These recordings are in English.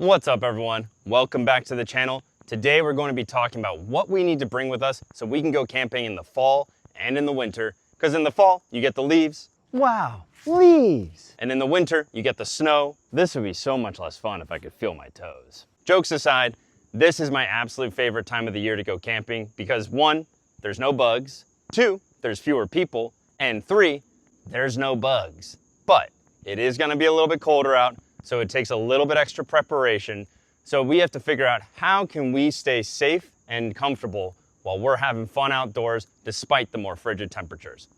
What's up everyone? Welcome back to the channel. Today we're going to be talking about what we need to bring with us so we can go camping in the fall and in the winter. Because in the fall, you get the leaves. Wow, leaves! And in the winter, you get the snow. This would be so much less fun if I could feel my toes. Jokes aside, this is my absolute favorite time of the year to go camping because 1, there's no bugs, 2, there's fewer people, and 3, there's no bugs. But it is gonna be a little bit colder out, so it takes a little bit extra preparation. So we have to figure out how can we stay safe and comfortable while we're having fun outdoors despite the more frigid temperatures.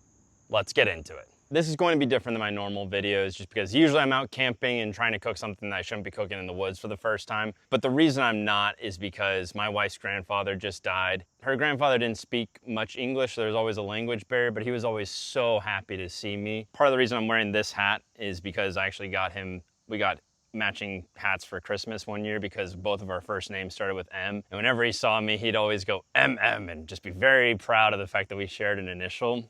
Let's get into it. This is going to be different than my normal videos just because usually I'm out camping and trying to cook something that I shouldn't be cooking in the woods for the first time. But the reason I'm not is because my wife's grandfather just died. Her grandfather didn't speak much English, so there's always a language barrier, but he was always so happy to see me. Part of the reason I'm wearing this hat is because I actually we got matching hats for Christmas one year because both of our first names started with M. And whenever he saw me, he'd always go MM and just be very proud of the fact that we shared an initial.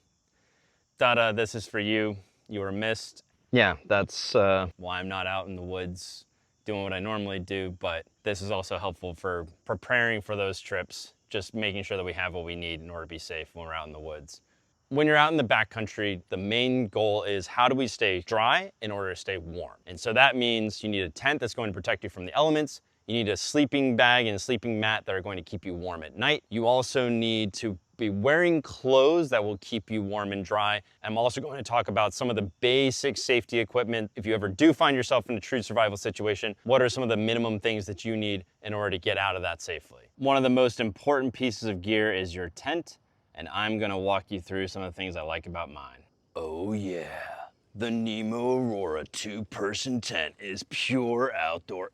Dada, this is for you. You were missed. Yeah, that's why I'm not out in the woods doing what I normally do, but this is also helpful for preparing for those trips, just making sure that we have what we need in order to be safe when we're out in the woods. When you're out in the backcountry, the main goal is how do we stay dry in order to stay warm? And so that means you need a tent that's going to protect you from the elements. You need a sleeping bag and a sleeping mat that are going to keep you warm at night. You also need to be wearing clothes that will keep you warm and dry. I'm also going to talk about some of the basic safety equipment. If you ever do find yourself in a true survival situation, what are some of the minimum things that you need in order to get out of that safely? One of the most important pieces of gear is your tent, and I'm gonna walk you through some of the things I like about mine. Oh yeah, the NEMO Aurora 2-person tent is pure outdoor.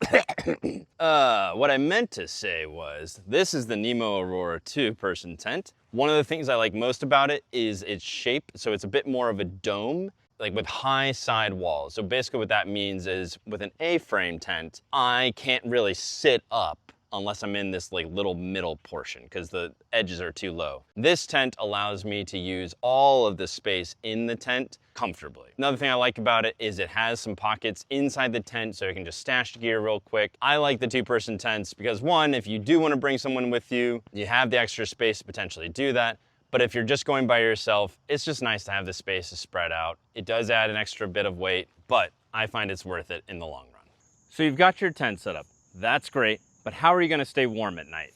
What I meant to say was, this is the NEMO Aurora 2-person tent. One of the things I like most about it is its shape. So it's a bit more of a dome, like with high side walls. So basically what that means is with an A-frame tent, I can't really sit up unless I'm in this like little middle portion because the edges are too low. This tent allows me to use all of the space in the tent comfortably. Another thing I like about it is it has some pockets inside the tent so you can just stash gear real quick. I like the 2-person tents because 1, if you do want to bring someone with you, you have the extra space to potentially do that. But if you're just going by yourself, it's just nice to have the space to spread out. It does add an extra bit of weight, but I find it's worth it in the long run. So you've got your tent set up. That's great. But how are you gonna stay warm at night?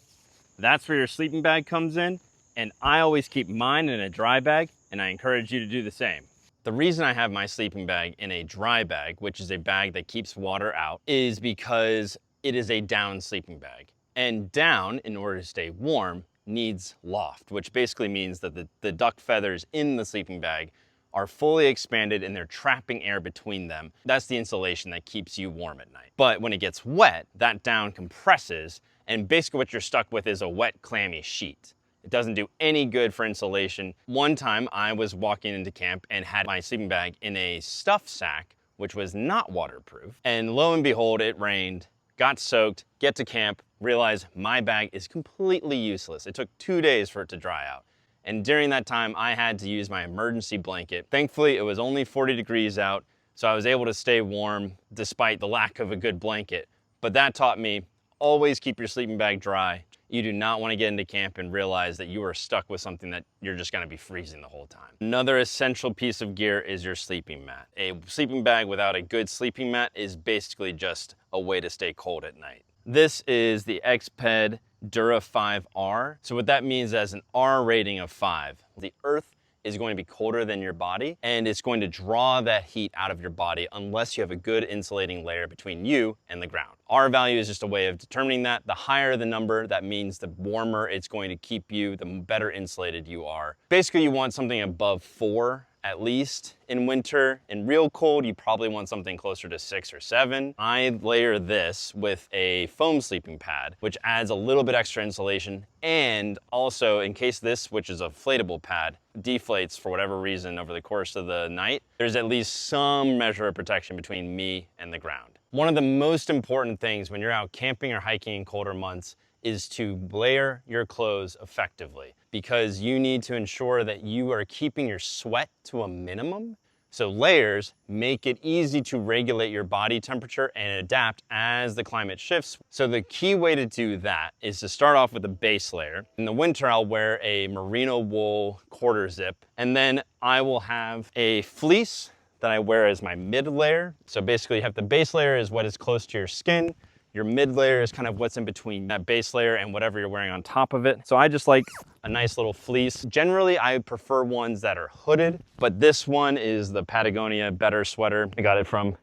That's where your sleeping bag comes in, and I always keep mine in a dry bag, and I encourage you to do the same. The reason I have my sleeping bag in a dry bag, which is a bag that keeps water out, is because it is a down sleeping bag. And down, in order to stay warm, needs loft, which basically means that the duck feathers in the sleeping bag are fully expanded and they're trapping air between them. That's the insulation that keeps you warm at night. But when it gets wet, that down compresses, and basically what you're stuck with is a wet, clammy sheet. It doesn't do any good for insulation. One time I was walking into camp and had my sleeping bag in a stuff sack, which was not waterproof. And lo and behold, it rained, got soaked, get to camp, realize my bag is completely useless. It took 2 days for it to dry out. And during that time, I had to use my emergency blanket. Thankfully, it was only 40 degrees out, so I was able to stay warm despite the lack of a good blanket. But that taught me, always keep your sleeping bag dry. You do not want to get into camp and realize that you are stuck with something that you're just gonna be freezing the whole time. Another essential piece of gear is your sleeping mat. A sleeping bag without a good sleeping mat is basically just a way to stay cold at night. This is the Exped Dura 5R. So what that means is an R rating of 5. The earth is going to be colder than your body, and it's going to draw that heat out of your body unless you have a good insulating layer between you and the ground. R value is just a way of determining that. The higher the number, that means the warmer it's going to keep you, the better insulated you are. Basically, you want something above 4 at least in winter. In real cold, you probably want something closer to 6 or 7. I layer this with a foam sleeping pad, which adds a little bit extra insulation. And also, in case this, which is a inflatable pad, deflates for whatever reason over the course of the night, there's at least some measure of protection between me and the ground. One of the most important things when you're out camping or hiking in colder months is to layer your clothes effectively because you need to ensure that you are keeping your sweat to a minimum So layers make it easy to regulate your body temperature and adapt as the climate shifts. So the key way to do that is to start off with a base layer. In the winter, I'll wear a merino wool quarter zip, and then I will have a fleece that I wear as my mid layer. So basically you have the base layer is what is close to your skin. Your mid layer is kind of what's in between that base layer and whatever you're wearing on top of it. So I just like a nice little fleece. Generally, I prefer ones that are hooded, but this one is the Patagonia Better sweater. I got it from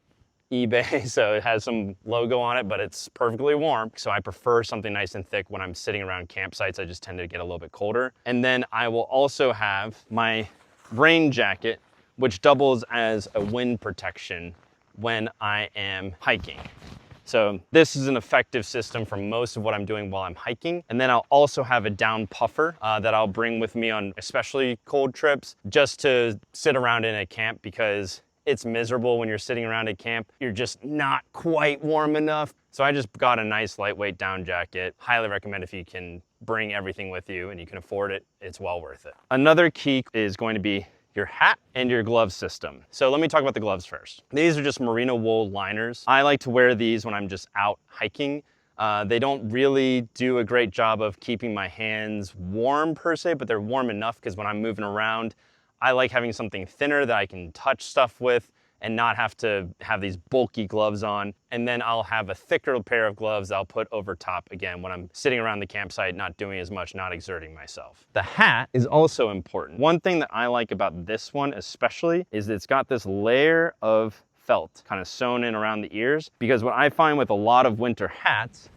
eBay, so it has some logo on it, but it's perfectly warm. So I prefer something nice and thick when I'm sitting around campsites. I just tend to get a little bit colder. And then I will also have my rain jacket, which doubles as a wind protection when I am hiking. So this is an effective system for most of what I'm doing while I'm hiking. And then I'll also have a down puffer that I'll bring with me on especially cold trips, just to sit around in a camp, because it's miserable when you're sitting around at camp. You're just not quite warm enough. So I just got a nice lightweight down jacket. Highly recommend if you can bring everything with you and you can afford it, it's well worth it. Another key is going to be your hat and your glove system. So let me talk about the gloves first. These are just merino wool liners. I like to wear these when I'm just out hiking. They don't really do a great job of keeping my hands warm per se, but they're warm enough because when I'm moving around, I like having something thinner that I can touch stuff with and not have to have these bulky gloves on. And then I'll have a thicker pair of gloves I'll put over top again when I'm sitting around the campsite, not doing as much, not exerting myself. The hat is also important. One thing that I like about this one especially is it's got this layer of felt kind of sewn in around the ears, because what I find with a lot of winter hats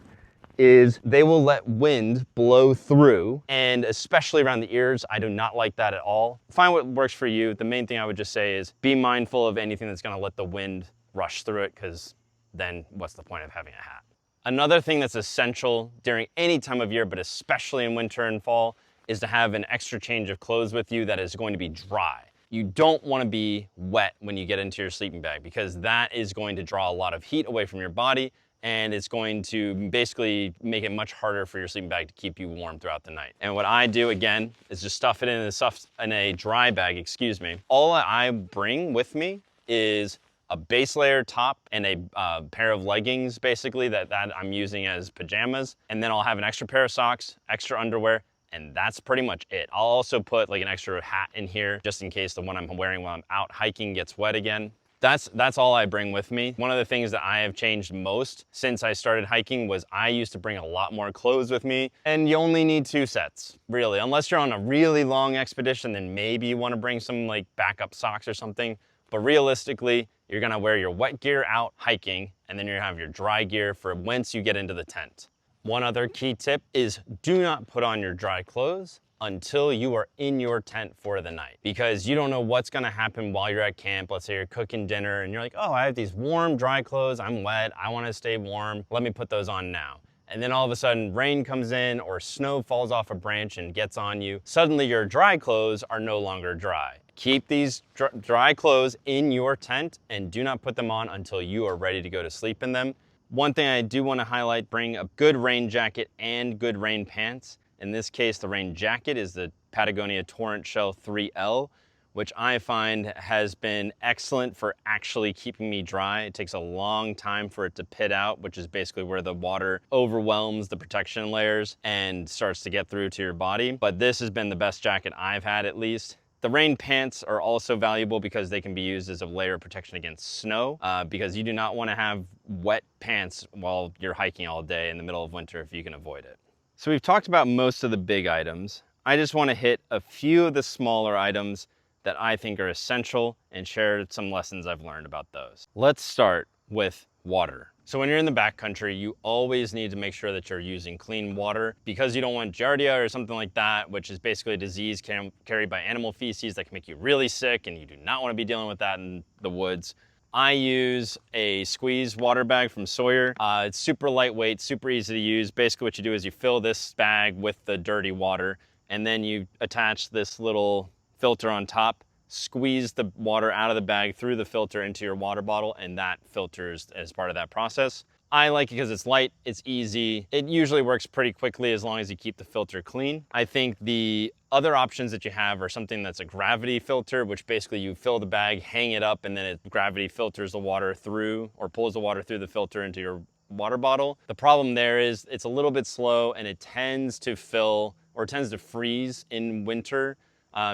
is they will let wind blow through, and especially around the ears, I do not like that at all. Find what works for you. The main thing I would just say is be mindful of anything that's gonna let the wind rush through it, because then what's the point of having a hat? Another thing that's essential during any time of year, but especially in winter and fall, is to have an extra change of clothes with you that is going to be dry. You don't want to be wet when you get into your sleeping bag, because that is going to draw a lot of heat away from your body, and it's going to basically make it much harder for your sleeping bag to keep you warm throughout the night. And what I do, again, is just stuff it in a dry bag, excuse me. All I bring with me is a base layer top and a pair of leggings, basically, that I'm using as pajamas. And then I'll have an extra pair of socks, extra underwear, and that's pretty much it. I'll also put like an extra hat in here, just in case the one I'm wearing while I'm out hiking gets wet again. That's all I bring with me. One of the things that I have changed most since I started hiking was I used to bring a lot more clothes with me, and you only need 2 sets, really. Unless you're on a really long expedition, then maybe you want to bring some like backup socks or something. But realistically, you're gonna wear your wet gear out hiking, and then you're gonna have your dry gear for once you get into the tent. One other key tip is do not put on your dry clothes until you are in your tent for the night, because you don't know what's gonna happen while you're at camp. Let's say you're cooking dinner and you're like, oh, I have these warm, dry clothes, I'm wet, I wanna stay warm, let me put those on now. And then all of a sudden rain comes in or snow falls off a branch and gets on you. Suddenly your dry clothes are no longer dry. Keep these dry clothes in your tent and do not put them on until you are ready to go to sleep in them. One thing I do wanna highlight, bring a good rain jacket and good rain pants. In this case, the rain jacket is the Patagonia Torrentshell 3L, which I find has been excellent for actually keeping me dry. It takes a long time for it to pit out, which is basically where the water overwhelms the protection layers and starts to get through to your body. But this has been the best jacket I've had, at least. The rain pants are also valuable because they can be used as a layer of protection against snow, because you do not want to have wet pants while you're hiking all day in the middle of winter if you can avoid it. So we've talked about most of the big items. I just want to hit a few of the smaller items that I think are essential and share some lessons I've learned about those. Let's start with water. So when you're in the backcountry, you always need to make sure that you're using clean water, because you don't want Giardia or something like that, which is basically a disease carried by animal feces that can make you really sick, and you do not want to be dealing with that in the woods. I use a squeeze water bag from Sawyer. It's super lightweight, super easy to use. Basically what you do is you fill this bag with the dirty water, and then you attach this little filter on top, squeeze the water out of the bag through the filter into your water bottle, and that filters as part of that process. I like it because it's light, it's easy. It usually works pretty quickly as long as you keep the filter clean. I think the other options that you have are something that's a gravity filter, which basically you fill the bag, hang it up, and then gravity filters the water through, or pulls the water through the filter into your water bottle. The problem there is it's a little bit slow and it tends to fill, or it tends to freeze in winter,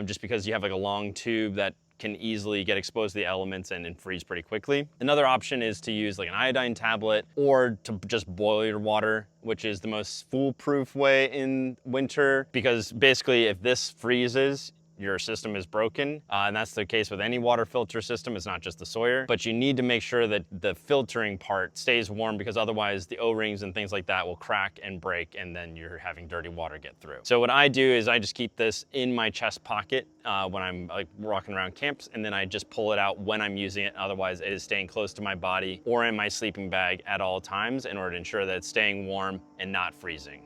just because you have like a long tube that can easily get exposed to the elements and freeze pretty quickly. Another option is to use like an iodine tablet or to just boil your water, which is the most foolproof way in winter, because basically if this freezes, your system is broken. And that's the case with any water filter system. It's not just the Sawyer, but you need to make sure that the filtering part stays warm, because otherwise the O-rings and things like that will crack and break, and then you're having dirty water get through. So what I do is I just keep this in my chest pocket when I'm like walking around camps, and then I just pull it out when I'm using it. Otherwise it is staying close to my body or in my sleeping bag at all times in order to ensure that it's staying warm and not freezing.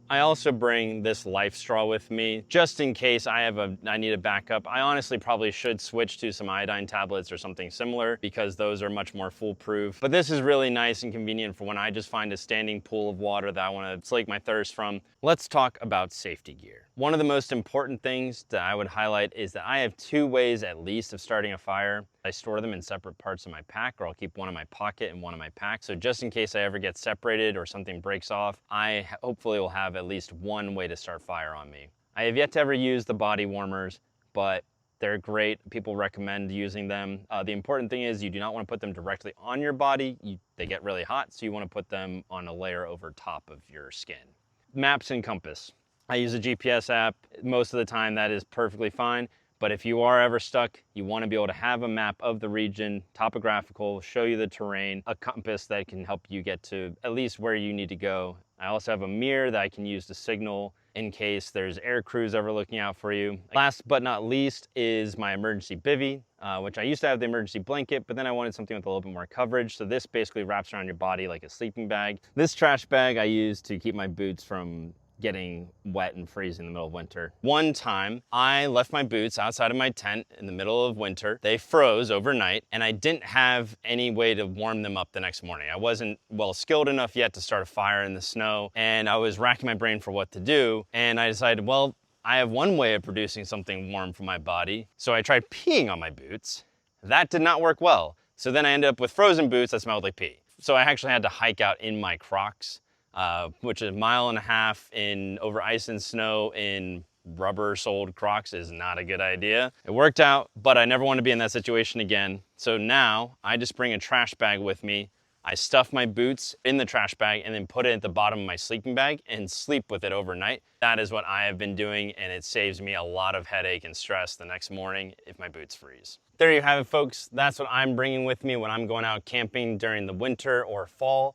I also bring this life straw with me just in case I need a backup. I honestly probably should switch to some iodine tablets or something similar, because those are much more foolproof. But this is really nice and convenient for when I just find a standing pool of water that I want to slake my thirst from. Let's talk about safety gear. One of the most important things that I would highlight is that I have 2 ways at least of starting a fire. I store them in separate parts of my pack, or I'll keep one in my pocket and one in my pack. So just in case I ever get separated or something breaks off, I hopefully will have at least one way to start fire on me. I have yet to ever use the body warmers, but they're great. People recommend using them. The important thing is you do not want to put them directly on your body. They get really hot, so you want to put them on a layer over top of your skin. Maps and compass. I use a GPS app. Most of the time that is perfectly fine. But if you are ever stuck, you want to be able to have a map of the region, topographical, show you the terrain, a compass that can help you get to at least where you need to go. I also have a mirror that I can use to signal in case there's air crews ever looking out for you. Last but not least is my emergency bivvy, which I used to have the emergency blanket, but then I wanted something with a little bit more coverage. So this basically wraps around your body like a sleeping bag. This trash bag I use to keep my boots from getting wet and freezing in the middle of winter. One time, I left my boots outside of my tent in the middle of winter. They froze overnight, and I didn't have any way to warm them up the next morning. I wasn't well skilled enough yet to start a fire in the snow, and I was racking my brain for what to do, and I decided, well, I have one way of producing something warm for my body, so I tried peeing on my boots. That did not work well. So then I ended up with frozen boots that smelled like pee. So I actually had to hike out in my Crocs, which is 1.5 miles over ice and snow in rubber-soled Crocs is not a good idea. It worked out, but I never want to be in that situation again. So now I just bring a trash bag with me. I stuff my boots in the trash bag and then put it at the bottom of my sleeping bag and sleep with it overnight. That is what I have been doing, and it saves me a lot of headache and stress the next morning if my boots freeze. There you have it, folks. That's what I'm bringing with me when I'm going out camping during the winter or fall.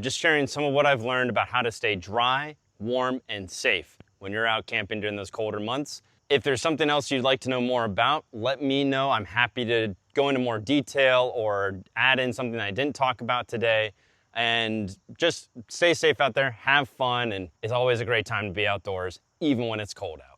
Just sharing some of what I've learned about how to stay dry, warm, and safe when you're out camping during those colder months. If there's something else you'd like to know more about, let me know. I'm happy to go into more detail or add in something I didn't talk about today. And just stay safe out there, have fun, and it's always a great time to be outdoors, even when it's cold out.